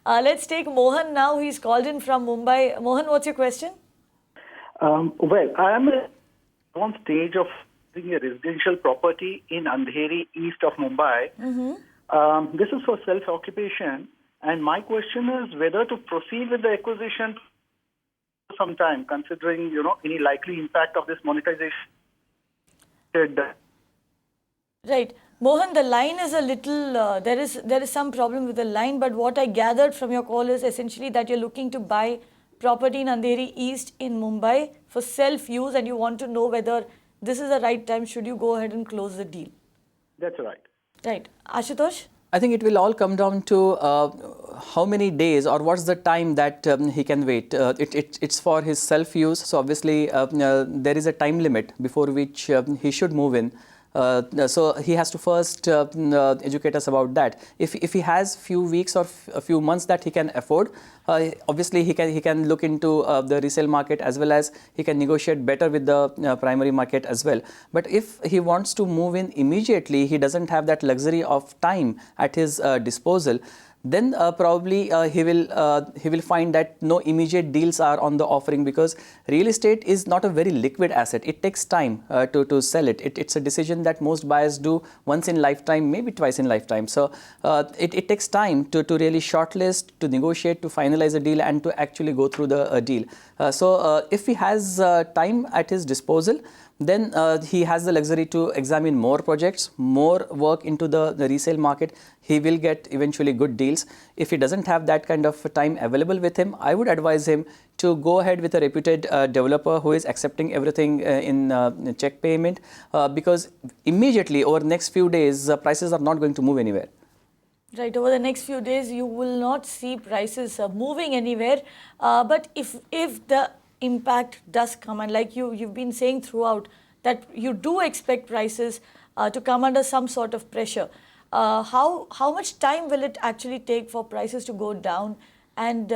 Let's take Mohan now. He's called in from Mumbai. Mohan, what's your question? Well, I am on stage of a residential property in Andheri East of Mumbai. This is for self-occupation, and my question is whether to proceed with the acquisition sometime, considering any likely impact of this monetization. Right. Mohan, the line is a little, there is some problem with the line, but what I gathered from your call is essentially that you're looking to buy property in Andheri East in Mumbai for self-use, and you want to know whether this is the right time. Should you go ahead and close the deal? That's right. Right. Ashutosh? I think it will all come down to how many days or what's the time that he can wait. It's for his self-use, so obviously there is a time limit before which he should move in. So he has to first educate us about that. If he has few weeks or a few months that he can afford, obviously he can look into the resale market, as well as he can negotiate better with the primary market as well. But if he wants to move in immediately, he doesn't have that luxury of time at his disposal, then probably he will find that no immediate deals are on the offering, because real estate is not a very liquid asset. It takes time to sell it. It's a decision that most buyers do once in lifetime, maybe twice in lifetime. So it takes time to really shortlist, to negotiate, to finalize a deal, and to actually go through the deal. So if he has time at his disposal, then he has the luxury to examine more projects, more work into the resale market. He will get eventually good deals. If he doesn't have that kind of time available with him, I would advise him to go ahead with a reputed developer who is accepting everything in check payment, because immediately over the next few days, prices are not going to move anywhere. Right, over the next few days, you will not see prices moving anywhere. But if the impact does come, and like you've been saying throughout that you do expect prices to come under some sort of pressure, how much time will it actually take for prices to go down, and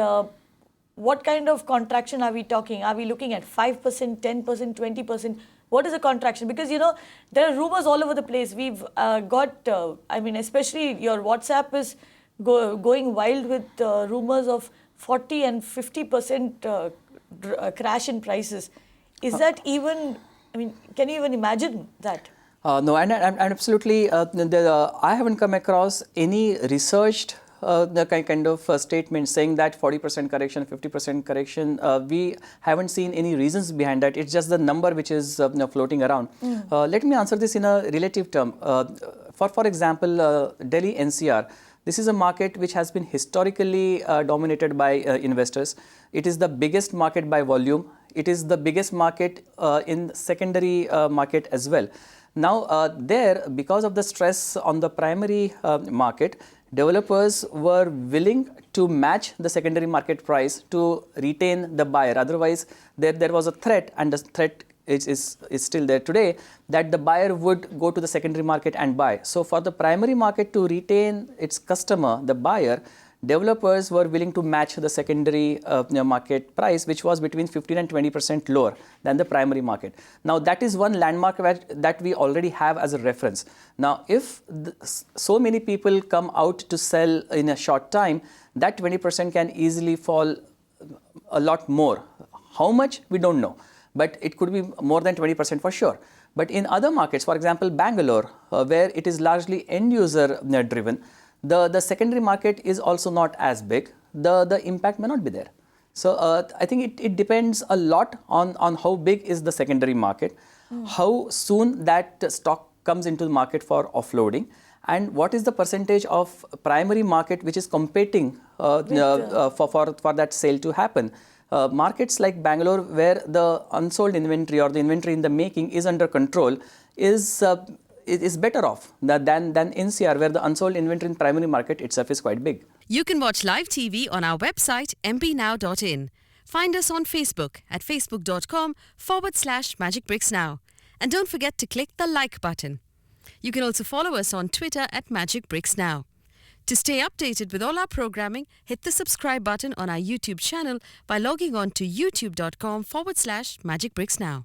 what kind of contraction are we talking? Are we looking at 5%, 10%, 20%? What is the contraction? Because there are rumors all over the place. We've got, especially your WhatsApp is going wild with rumors of 40 and 50% crash in prices. Is that even, can you even imagine that? No, and absolutely, I haven't come across any researched the kind of statement saying that 40% correction, 50% correction. We haven't seen any reasons behind that. It's just the number which is floating around. Let me answer this in a relative term. For example, Delhi NCR. This is a market which has been historically dominated by investors. It is the biggest market by volume. It is the biggest market in secondary market as well. Now there, because of the stress on the primary market, developers were willing to match the secondary market price to retain the buyer. Otherwise, there was a threat, and the threat is still there today, that the buyer would go to the secondary market and buy. So for the primary market to retain its customer, the buyer, developers were willing to match the secondary market price, which was between 15 and 20% lower than the primary market. Now that is one landmark that we already have as a reference. Now if so many people come out to sell in a short time, that 20% can easily fall a lot more. How much, we don't know, but it could be more than 20% for sure. But in other markets, for example Bangalore, where it is largely end user driven, the secondary market is also not as big. The impact may not be there. So I think it depends a lot on how big is the secondary market, how soon that stock comes into the market for offloading, and what is the percentage of primary market which is competing for that sale to happen. Markets like Bangalore, where the unsold inventory or the inventory in the making is under control, is better off than NCR, where the unsold inventory in primary market itself is quite big. You can watch live TV on our website mpnow.in. Find us on Facebook at facebook.com/magicbricksnow. And don't forget to click the like button. You can also follow us on Twitter at magicbricksnow. To stay updated with all our programming, hit the subscribe button on our YouTube channel by logging on to youtube.com/magicbricksnow.